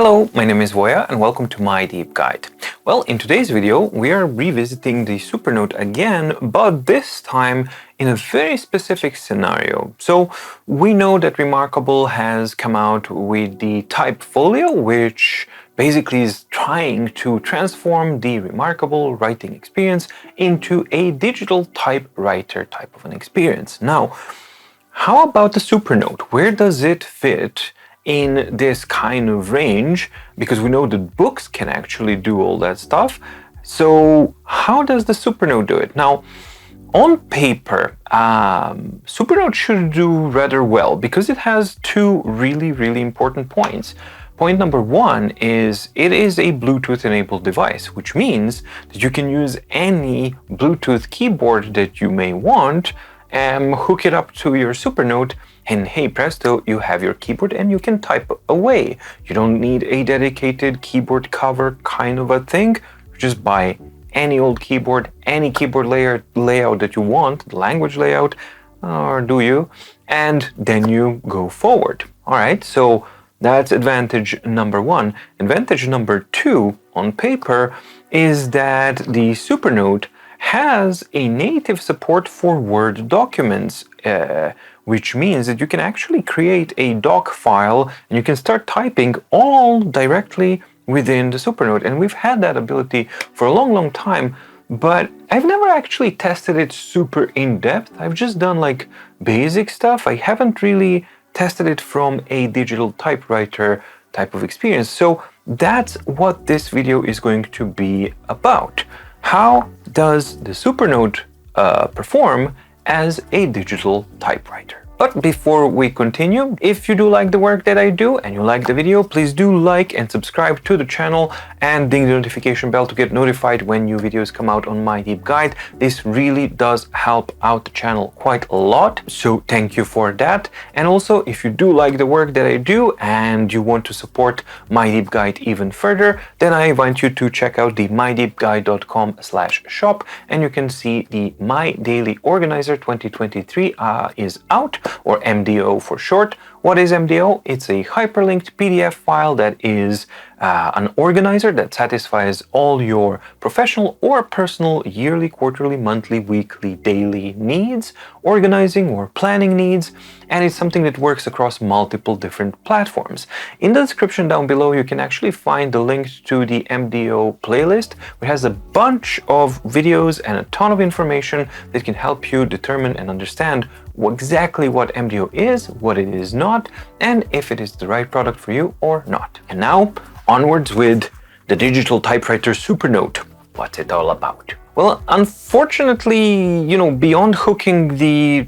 Hello, my name is Voya and welcome to my deep guide. Well, in today's video we are revisiting the Supernote again, but this time in a very specific scenario. So we know that Remarkable has come out with the Typefolio, which basically is trying to transform the Remarkable writing experience into a digital typewriter type of an experience. Now, how about the Supernote? Where does it fit in this kind of range? Because we know that Boox can actually do all that stuff. So how does the Supernote do it? Now, on paper, Supernote should do rather well because it has two really important points. Point number one is it is a Bluetooth-enabled device, which means that you can use any Bluetooth keyboard that you may want and hook it up to your Supernote, and hey presto, you have your keyboard and you can type away. You don't need a dedicated keyboard cover kind of a thing. You just buy any old keyboard, any keyboard layout that you want, the language layout, or do you? And then you go forward. All right, so that's advantage number one. Advantage number two on paper is that the Supernote has a native support for Word documents, which means that you can actually create a doc file and you can start typing all directly within the Supernote. And we've had that ability for a long time, but I've never actually tested it super in depth. I've just done like basic stuff. I haven't really tested it from a digital typewriter type of experience. So that's what this video is going to be about. How does the Supernote perform as a digital typewriter? But before we continue, if you do like the work that I do and you like the video, please do like and subscribe to the channel and ding the notification bell to get notified when new videos come out on My Deep Guide. This really does help out the channel quite a lot, so thank you for that. And also, if you do like the work that I do and you want to support My Deep Guide even further, then I invite you to check out the mydeepguide.com/shop, and you can see the My Daily Organizer 2023 is out, or MDO for short. What is MDO? It's a hyperlinked PDF file that is an organizer that satisfies all your professional or personal yearly, quarterly, monthly, weekly, daily needs, organizing or planning needs, and it's something that works across multiple different platforms. In the description down below, you can actually find the link to the MDO playlist, which has a bunch of videos and a ton of information that can help you determine and understand exactly what MDO is, what it is not, and if it is the right product for you or not. And now, onwards with the digital typewriter Supernote. What's it all about? Well, unfortunately, beyond hooking the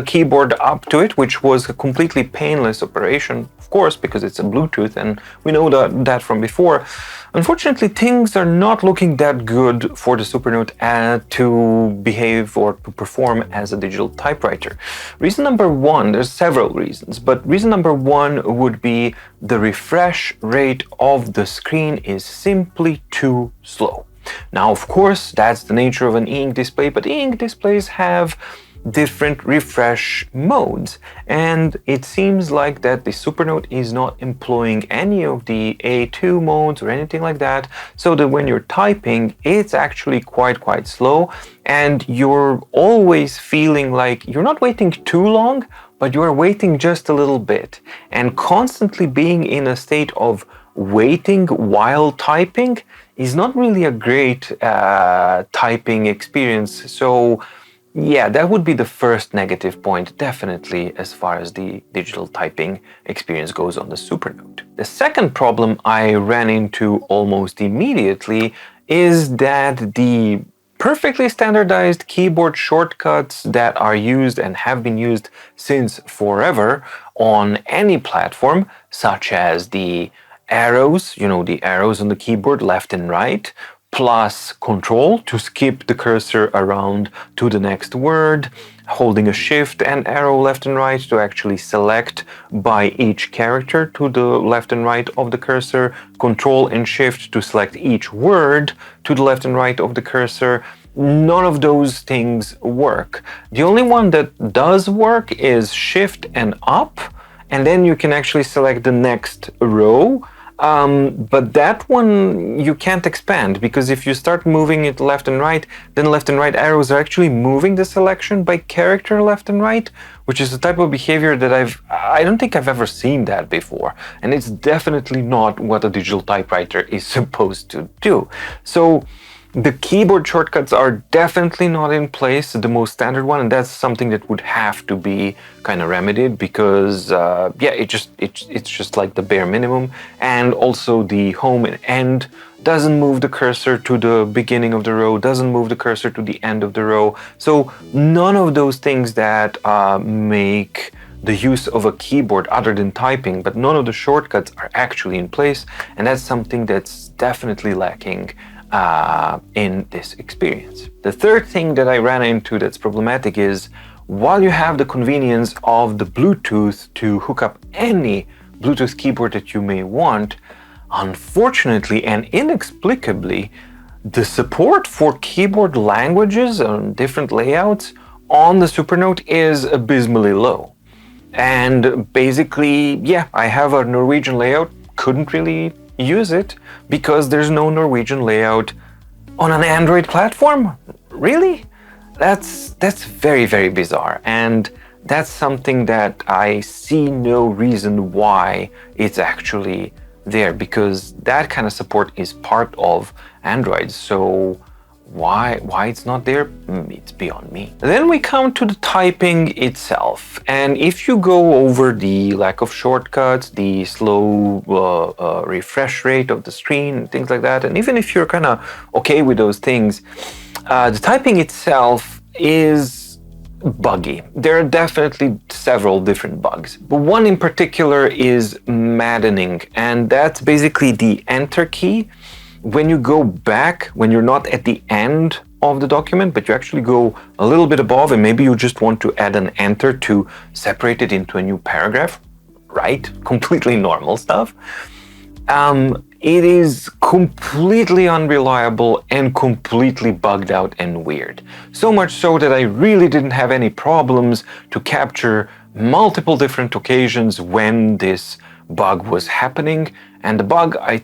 keyboard up to it, which was a completely painless operation, of course, because it's a Bluetooth, and we know that from before. Unfortunately, things are not looking that good for the Supernote to behave or to perform as a digital typewriter. Reason number one, there's several reasons, but reason number one would be the refresh rate of the screen is simply too slow. Now, of course, that's the nature of an e-ink display, but e-ink displays have different refresh modes, and it seems like that the Supernote is not employing any of the A2 modes or anything like that, so that when you're typing, it's actually quite slow, and you're always feeling like you're not waiting too long, but you're waiting just a little bit, and constantly being in a state of waiting while typing is not really a great typing experience. So yeah, that would be the first negative point, definitely, as far as the digital typing experience goes on the Supernote. The second problem I ran into almost immediately is that the perfectly standardized keyboard shortcuts that are used and have been used since forever on any platform, such as the arrows, the arrows on the keyboard left and right, plus Control to skip the cursor around to the next word, holding a shift and arrow left and right to actually select by each character to the left and right of the cursor, Control and Shift to select each word to the left and right of the cursor. None of those things work. The only one that does work is Shift and Up, and then you can actually select the next row But that one you can't expand, because if you start moving it left and right, then left and right arrows are actually moving the selection by character left and right, which is a type of behavior that I don't think I've ever seen that before. And it's definitely not what a digital typewriter is supposed to do. So the keyboard shortcuts are definitely not in place, the most standard one, and that's something that would have to be kind of remedied, because yeah, it's just like the bare minimum. And also the home and end doesn't move the cursor to the beginning of the row, doesn't move the cursor to the end of the row. So none of those things that make the use of a keyboard other than typing, but none of the shortcuts are actually in place, and that's something that's definitely lacking in this experience. The third thing that I ran into that's problematic is, while you have the convenience of the Bluetooth to hook up any Bluetooth keyboard that you may want, unfortunately and inexplicably, the support for keyboard languages and different layouts on the Supernote is abysmally low. And basically, yeah, I have a Norwegian layout, couldn't really use it because there's no Norwegian layout on an Android platform? Really? That's very, very bizarre, and that's something that I see no reason why it's actually there, because that kind of support is part of Android. So why it's not there? It's beyond me. Then we come to the typing itself, and if you go over the lack of shortcuts, the slow refresh rate of the screen, things like that, and even if you're kind of okay with those things, the typing itself is buggy. There are definitely several different bugs, but one in particular is maddening, and that's basically the enter key. When you go back, when you're not at the end of the document, but you actually go a little bit above, and maybe you just want to add an enter to separate it into a new paragraph, right? Completely normal stuff. It is completely unreliable and completely bugged out and weird. So much so that I really didn't have any problems to capture multiple different occasions when this bug was happening. And the bug, I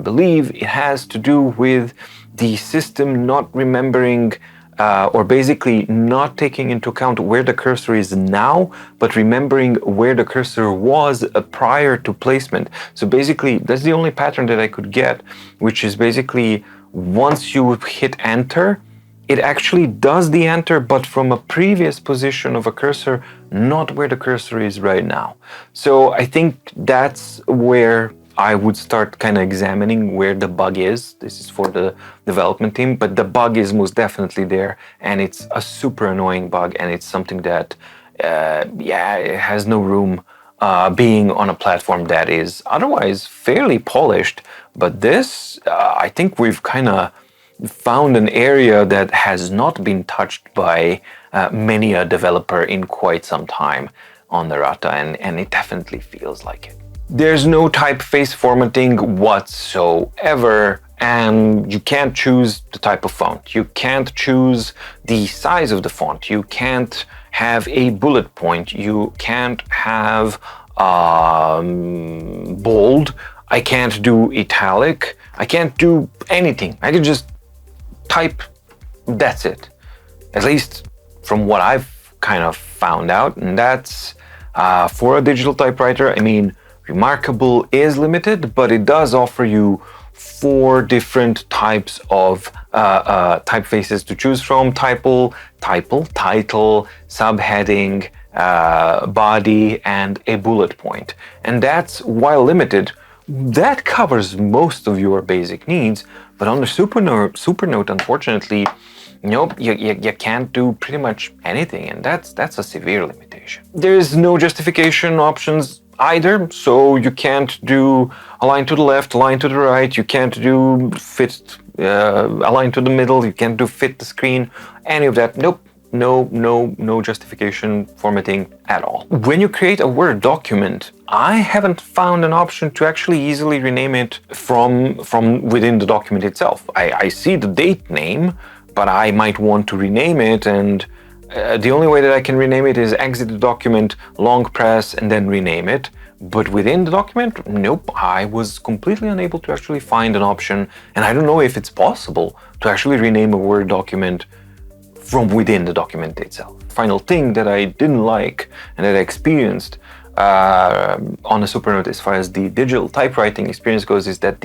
believe it has to do with the system not remembering or basically not taking into account where the cursor is now, but remembering where the cursor was prior to placement. So basically, that's the only pattern that I could get, which is basically once you hit enter, it actually does the enter, but from a previous position of a cursor, not where the cursor is right now. So I think that's where I would start kind of examining where the bug is. This is for the development team, but the bug is most definitely there, and it's a super annoying bug, and it's something that, yeah, it has no room being on a platform that is otherwise fairly polished. But this, I think we've kind of found an area that has not been touched by many a developer in quite some time on the Rata, and it definitely feels like it. There's no typeface formatting whatsoever, and you can't choose the type of font. You can't choose the size of the font. You can't have a bullet point. You can't have bold. I can't do italic. I can't do anything. I can just type. That's it. At least from what I've kind of found out, and that's for a digital typewriter. I mean, Remarkable is limited, but it does offer you 4 different types of typefaces to choose from: title, subheading, body, and a bullet point. And that's, while limited, that covers most of your basic needs. But on the Supernote, unfortunately, nope, you can't do pretty much anything, and that's a severe limitation. There's no justification options either, so you can't do align to the left, align to the right, you can't do fit, align to the middle, you can't do fit the screen, any of that. Nope, no justification formatting at all. When you create a Word document, I haven't found an option to actually easily rename it from within the document itself. I see the date name, but I might want to rename it, and The only way that I can rename it is exit the document, long press, and then rename it. But within the document, nope, I was completely unable to actually find an option, and I don't know if it's possible to actually rename a Word document from within the document itself. Final thing that I didn't like and that I experienced on a Supernote as far as the digital typewriting experience goes is that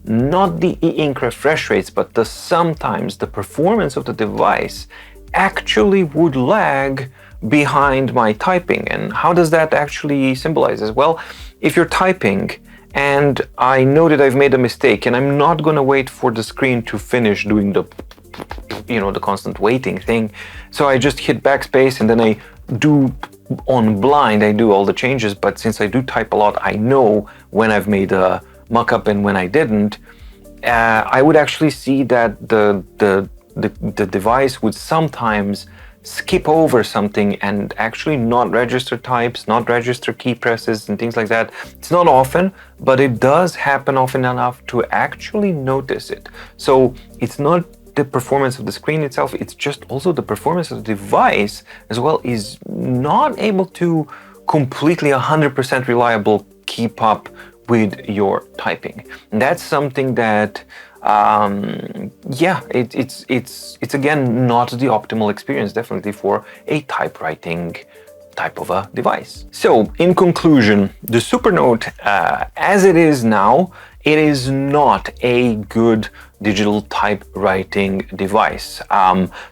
not the e-ink refresh rates, but sometimes the performance of the device actually would lag behind my typing. And how does that actually symbolize as well? If you're typing and I know that I've made a mistake and I'm not going to wait for the screen to finish doing the constant waiting thing, so I just hit backspace and then I do on blind, I do all the changes. But since I do type a lot, I know when I've made a mock-up and when I didn't. I would actually see that the device would sometimes skip over something and actually not register types, not register key presses and things like that. It's not often, but it does happen often enough to actually notice it. So it's not the performance of the screen itself, it's just also the performance of the device as well is not able to completely 100% reliable keep up with your typing. And that's something that it's again not the optimal experience definitely for a typewriting type of a device. So in conclusion, the Supernote as it is now, it is not a good digital typewriting device.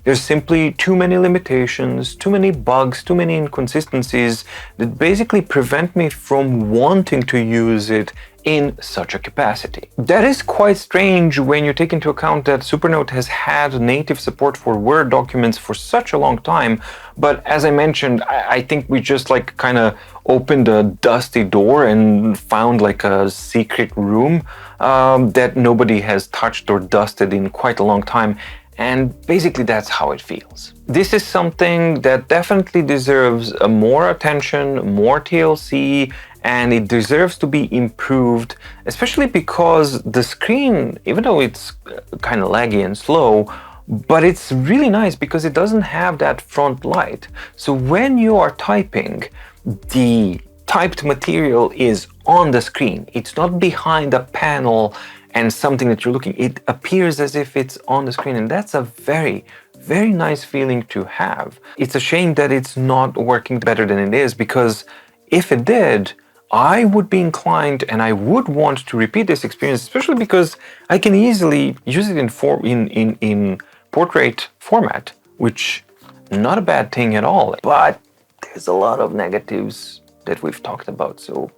There's simply too many limitations, too many bugs, too many inconsistencies that basically prevent me from wanting to use it in such a capacity. That is quite strange when you take into account that Supernote has had native support for Word documents for such a long time. But as I mentioned, I think we just like kind of opened a dusty door and found like a secret room that nobody has touched or dusted in quite a long time. And basically that's how it feels. This is something that definitely deserves more attention, more TLC, and it deserves to be improved, especially because the screen, even though it's kind of laggy and slow, but it's really nice because it doesn't have that front light. So when you are typing, the typed material is on the screen. It's not behind a panel and something that you're looking. It appears as if it's on the screen, and that's a very, very nice feeling to have. It's a shame that it's not working better than it is, because if it did, I would be inclined and I would want to repeat this experience, especially because I can easily use it in portrait format, which not a bad thing at all. But there's a lot of negatives that we've talked about. So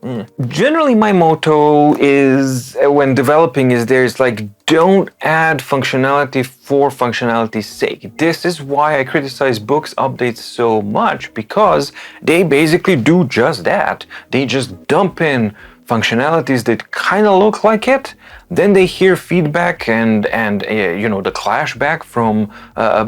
generally my motto is when developing is there's like, don't add functionality for functionality's sake. This is why I criticize Boox updates so much, because they basically do just that. They just dump in functionalities that kind of look like it, then they hear feedback and the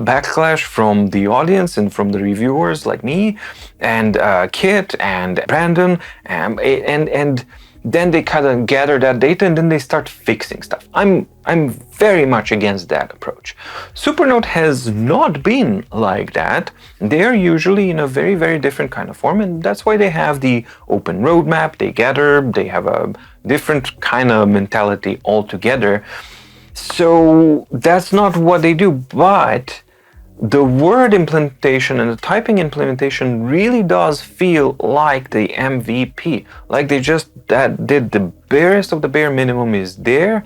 backlash from the audience and from the reviewers like me and Kit and Brandon, and then they kind of gather that data and then they start fixing stuff. I'm very much against that approach. Supernote has not been like that. They're usually in a very, very different kind of form, and that's why they have the open roadmap. They have a different kind of mentality altogether. So that's not what they do, but the Word implementation and the typing implementation really does feel like the MVP. Like they just did the barest of the bare minimum is there,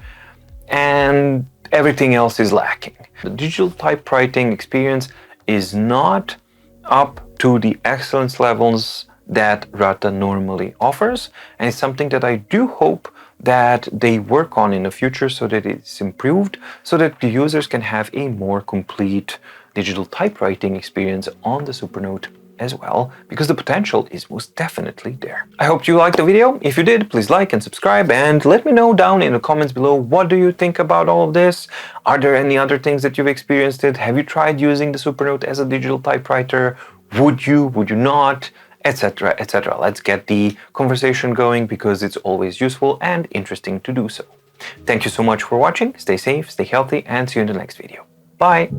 and everything else is lacking. The digital typewriting experience is not up to the excellence levels that Rata normally offers, and it's something that I do hope that they work on in the future so that it's improved, so that the users can have a more complete digital typewriting experience on the Supernote as well, because the potential is most definitely there. I hope you liked the video. If you did, please like and subscribe, and let me know down in the comments below, what do you think about all of this? Are there any other things that you've experienced? Have you tried using the Supernote as a digital typewriter? Would you not? Etc, etc. Let's get the conversation going, because it's always useful and interesting to do so. Thank you so much for watching. Stay safe, stay healthy, and see you in the next video. Bye!